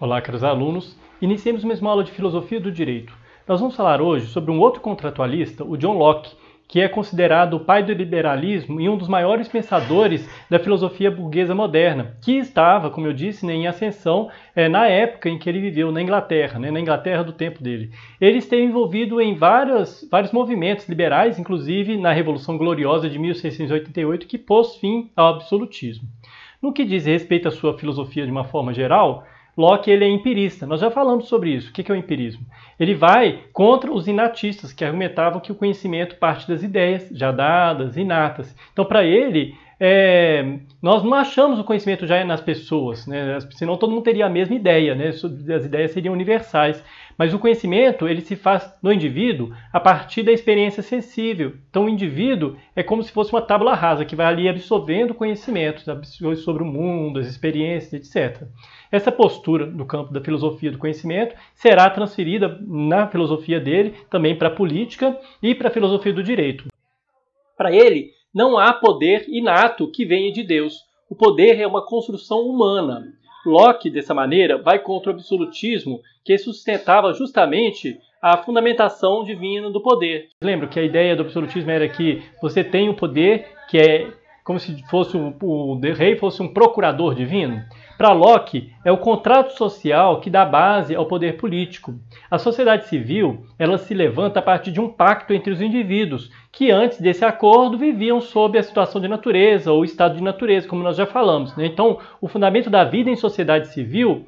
Olá, caros alunos. Iniciemos uma aula de Filosofia do Direito. Nós vamos falar hoje sobre um outro contratualista, o John Locke, que é considerado o pai do liberalismo e um dos maiores pensadores da filosofia burguesa moderna, que estava, como eu disse, em ascensão na época em que ele viveu, na Inglaterra, na Inglaterra do tempo dele. Ele esteve envolvido em vários movimentos liberais, inclusive na Revolução Gloriosa de 1688, que pôs fim ao absolutismo. No que diz respeito à sua filosofia de uma forma geral, Locke ele é empirista. Nós já falamos sobre isso. O que é o empirismo? Ele vai contra os inatistas, que argumentavam que o conhecimento parte das ideias já dadas, inatas. Então, para ele, nós não achamos o conhecimento já nas pessoas, senão todo mundo teria a mesma ideia, as ideias seriam universais. Mas o conhecimento ele se faz no indivíduo a partir da experiência sensível. Então, o indivíduo é como se fosse uma tábua rasa que vai ali absorvendo conhecimentos sobre o mundo, as experiências, etc. Essa postura no campo da filosofia do conhecimento será transferida na filosofia dele também para a política e para a filosofia do direito. Para ele, não há poder inato que venha de Deus. O poder é uma construção humana. Locke, dessa maneira, vai contra o absolutismo que sustentava justamente a fundamentação divina do poder. Lembra que a ideia do absolutismo era que você tem o poder que é como se fosse o rei fosse um procurador divino? Para Locke, é o contrato social que dá base ao poder político. A sociedade civil ela se levanta a partir de um pacto entre os indivíduos, que antes desse acordo viviam sob a situação de natureza ou estado de natureza, como nós já falamos. Então, o fundamento da vida em sociedade civil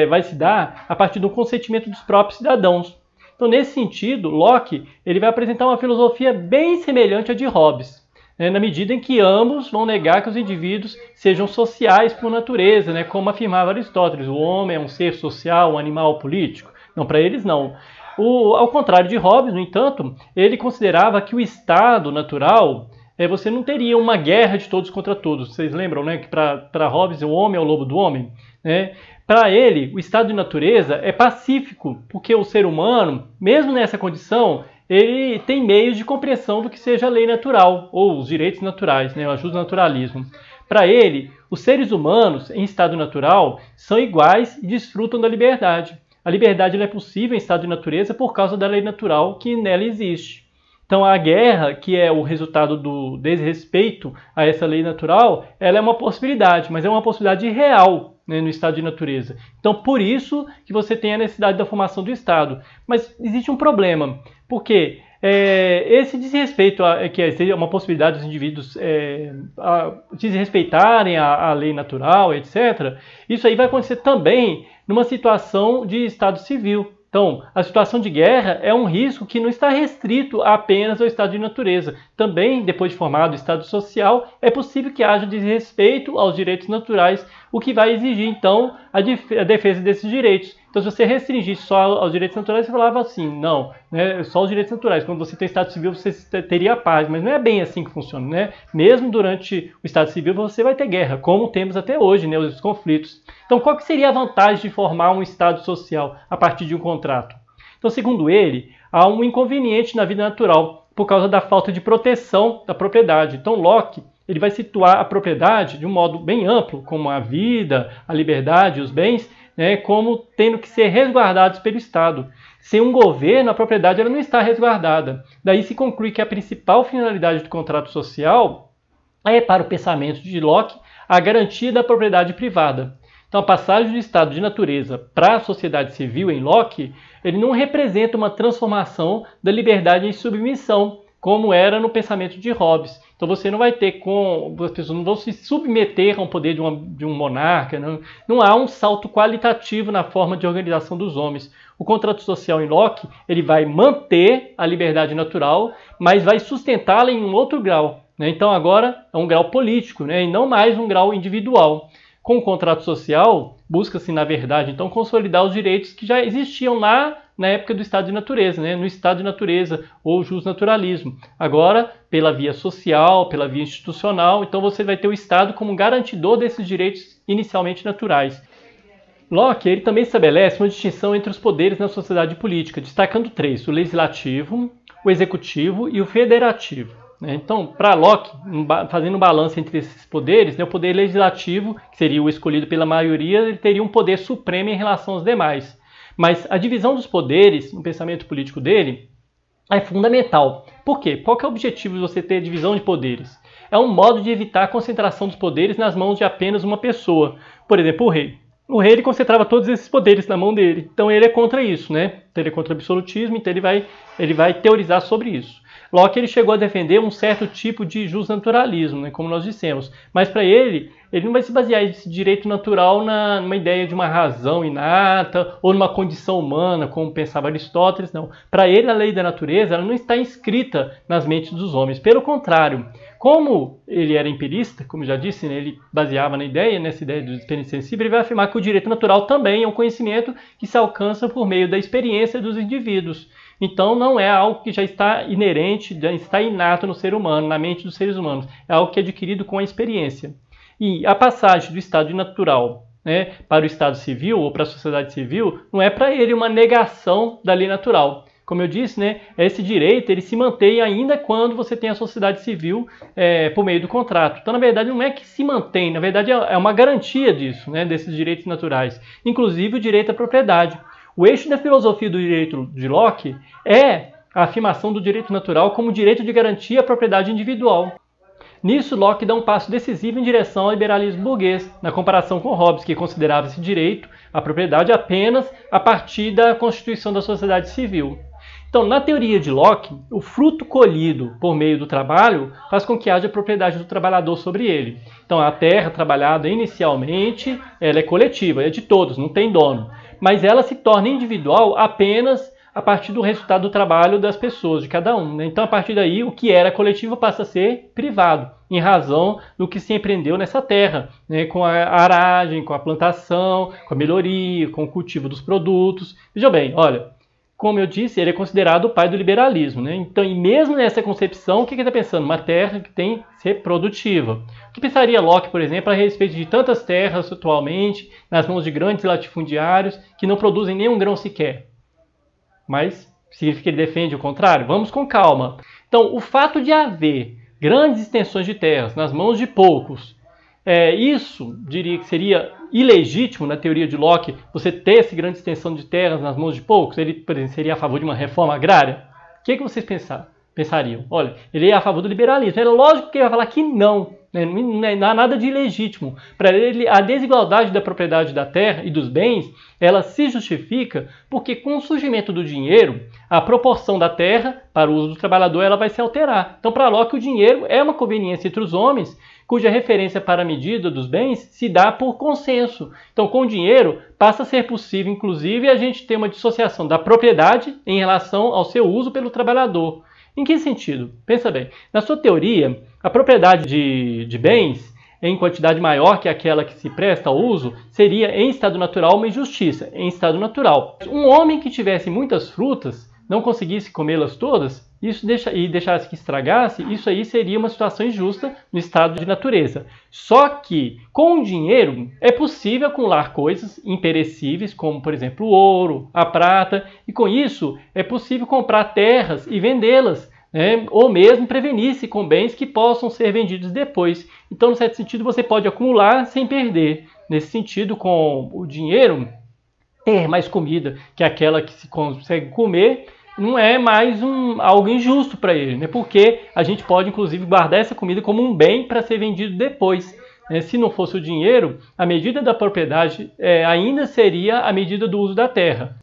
vai se dar a partir do consentimento dos próprios cidadãos. Então, nesse sentido, Locke ele vai apresentar uma filosofia bem semelhante à de Hobbes, na medida em que ambos vão negar que os indivíduos sejam sociais por natureza, como afirmava Aristóteles, o homem é um ser social, um animal político. Não, para eles não. Ao contrário de Hobbes, no entanto, ele considerava que o estado natural, você não teria uma guerra de todos contra todos. Vocês lembram que para Hobbes o homem é o lobo do homem? Para ele, o estado de natureza é pacífico, porque o ser humano, mesmo nessa condição, ele tem meios de compreensão do que seja a lei natural, ou os direitos naturais, o justnaturalismo. Para ele, os seres humanos, em estado natural, são iguais e desfrutam da liberdade. A liberdade ela é possível em estado de natureza por causa da lei natural que nela existe. Então, a guerra, que é o resultado do desrespeito a essa lei natural, ela é uma possibilidade, mas é uma possibilidade real, no estado de natureza. Então, por isso que você tem a necessidade da formação do Estado. Mas existe um problema, porque esse desrespeito, que seria uma possibilidade dos indivíduos desrespeitarem a lei natural, etc., isso aí vai acontecer também numa situação de Estado civil. Então, a situação de guerra é um risco que não está restrito apenas ao estado de natureza. Também, depois de formado o estado social, é possível que haja desrespeito aos direitos naturais, o que vai exigir, então, a defesa desses direitos. Então, se você restringisse só aos direitos naturais, você falava assim, não, só os direitos naturais. Quando você tem estado civil, você teria paz, mas não é bem assim que funciona, Mesmo durante o estado civil, você vai ter guerra, como temos até hoje, os conflitos. Então, qual que seria a vantagem de formar um estado social a partir de um contrato? Então, segundo ele, há um inconveniente na vida natural por causa da falta de proteção da propriedade. Então, Locke ele vai situar a propriedade de um modo bem amplo, como a vida, a liberdade, os bens, como tendo que ser resguardados pelo Estado. Sem um governo, a propriedade ela não está resguardada. Daí se conclui que a principal finalidade do contrato social é, para o pensamento de Locke, a garantia da propriedade privada. Então, a passagem do estado de natureza para a sociedade civil em Locke, ele não representa uma transformação da liberdade em submissão, como era no pensamento de Hobbes. Então, você não vai ter as pessoas não vão se submeter ao poder de um monarca, não há um salto qualitativo na forma de organização dos homens. O contrato social em Locke, ele vai manter a liberdade natural, mas vai sustentá-la em um outro grau. Então, agora é um grau político, e não mais um grau individual. Com o contrato social, busca-se, na verdade, então, consolidar os direitos que já existiam lá na época do estado de natureza, no estado de natureza ou justnaturalismo. Agora, pela via social, pela via institucional, então você vai ter o Estado como garantidor desses direitos inicialmente naturais. Locke ele também estabelece uma distinção entre os poderes na sociedade política, destacando três: o legislativo, o executivo e o federativo. né? Então, para Locke, fazendo um balanço entre esses poderes, né, o poder legislativo, que seria o escolhido pela maioria, ele teria um poder supremo em relação aos demais. Mas a divisão dos poderes no pensamento político dele é fundamental. Por quê? Qual que é o objetivo de você ter divisão de poderes? É um modo de evitar a concentração dos poderes nas mãos de apenas uma pessoa. Por exemplo, o rei. O rei ele concentrava todos esses poderes na mão dele. Então ele é contra isso, né? Então, ele é contra o absolutismo, então ele vai teorizar sobre isso. Locke ele chegou a defender um certo tipo de justnaturalismo, né, como nós dissemos. Mas para ele não vai se basear esse direito natural numa ideia de uma razão inata ou numa condição humana, como pensava Aristóteles, não. Para ele, a lei da natureza ela não está inscrita nas mentes dos homens. Pelo contrário, como ele era empirista, como já disse, né, ele baseava nessa ideia do experiência sensível, ele vai afirmar que o direito natural também é um conhecimento que se alcança por meio da experiência dos indivíduos. Então não é algo que já está inerente, já está inato no ser humano, na mente dos seres humanos. É algo que é adquirido com a experiência. E a passagem do estado natural, né, para o estado civil ou para a sociedade civil não é para ele uma negação da lei natural. Como eu disse, né, esse direito ele se mantém ainda quando você tem a sociedade civil por meio do contrato. Então, na verdade, não é que se mantém, na verdade é uma garantia disso, né, desses direitos naturais. Inclusive o direito à propriedade. O eixo da filosofia do direito de Locke é a afirmação do direito natural como direito de garantia à propriedade individual. Nisso, Locke dá um passo decisivo em direção ao liberalismo burguês, na comparação com Hobbes, que considerava esse direito à propriedade apenas a partir da constituição da sociedade civil. Então, na teoria de Locke, o fruto colhido por meio do trabalho faz com que haja propriedade do trabalhador sobre ele. Então, a terra trabalhada inicialmente, ela é coletiva, é de todos, não tem dono. Mas ela se torna individual apenas a partir do resultado do trabalho das pessoas, de cada um, né? Então, a partir daí, o que era coletivo passa a ser privado, em razão do que se empreendeu nessa terra, né? Com a aragem, com a plantação, com a melhoria, com o cultivo dos produtos. Veja bem, olha, como eu disse, ele é considerado o pai do liberalismo, né? Então, e mesmo nessa concepção, o que ele está pensando? Uma terra que tem que ser produtiva. O que pensaria Locke, por exemplo, a respeito de tantas terras atualmente nas mãos de grandes latifundiários que não produzem nenhum grão sequer? Mas significa que ele defende o contrário? Vamos com calma. Então, o fato de haver grandes extensões de terras nas mãos de poucos, isso diria que seria ilegítimo na teoria de Locke, você ter essa grande extensão de terras nas mãos de poucos? Ele, por exemplo, seria a favor de uma reforma agrária? O que vocês pensariam? Olha, ele é a favor do liberalismo. É lógico que ele vai falar que não, né? Não há nada de ilegítimo. Para ele, a desigualdade da propriedade da terra e dos bens, ela se justifica porque com o surgimento do dinheiro, a proporção da terra para o uso do trabalhador ela vai se alterar. Então, para Locke, o dinheiro é uma conveniência entre os homens, cuja referência para a medida dos bens se dá por consenso. Então, com o dinheiro, passa a ser possível, inclusive, a gente ter uma dissociação da propriedade em relação ao seu uso pelo trabalhador. Em que sentido? Pensa bem. Na sua teoria, a propriedade de bens em quantidade maior que aquela que se presta ao uso seria, em estado natural, uma injustiça. Em estado natural. Um homem que tivesse muitas frutas, não conseguisse comê-las todas, e deixasse que estragasse, isso aí seria uma situação injusta no estado de natureza. Só que, com o dinheiro, é possível acumular coisas imperecíveis, como, por exemplo, o ouro, a prata, e com isso é possível comprar terras e vendê-las, né? Ou mesmo prevenir-se com bens que possam ser vendidos depois. Então, no certo sentido, você pode acumular sem perder. Nesse sentido, com o dinheiro, ter mais comida que aquela que se consegue comer, não é mais algo injusto para ele, né? Porque a gente pode, inclusive, guardar essa comida como um bem para ser vendido depois. Se não fosse o dinheiro, a medida da propriedade ainda seria a medida do uso da terra.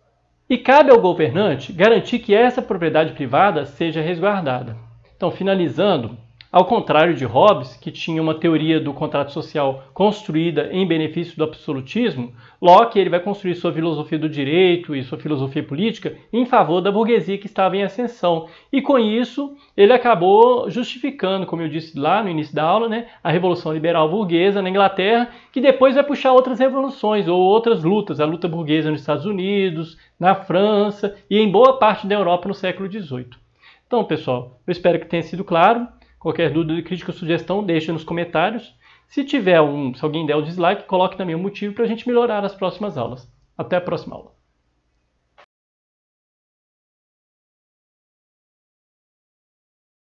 E cabe ao governante garantir que essa propriedade privada seja resguardada. Então, finalizando, ao contrário de Hobbes, que tinha uma teoria do contrato social construída em benefício do absolutismo, Locke ele vai construir sua filosofia do direito e sua filosofia política em favor da burguesia que estava em ascensão. E com isso, ele acabou justificando, como eu disse lá no início da aula, né, a Revolução Liberal Burguesa na Inglaterra, que depois vai puxar outras revoluções ou outras lutas, a luta burguesa nos Estados Unidos, na França e em boa parte da Europa no século XVIII. Então, pessoal, eu espero que tenha sido claro. Qualquer dúvida, crítica ou sugestão, deixe nos comentários. Se alguém der o dislike, coloque também o motivo para a gente melhorar nas próximas aulas. Até a próxima aula.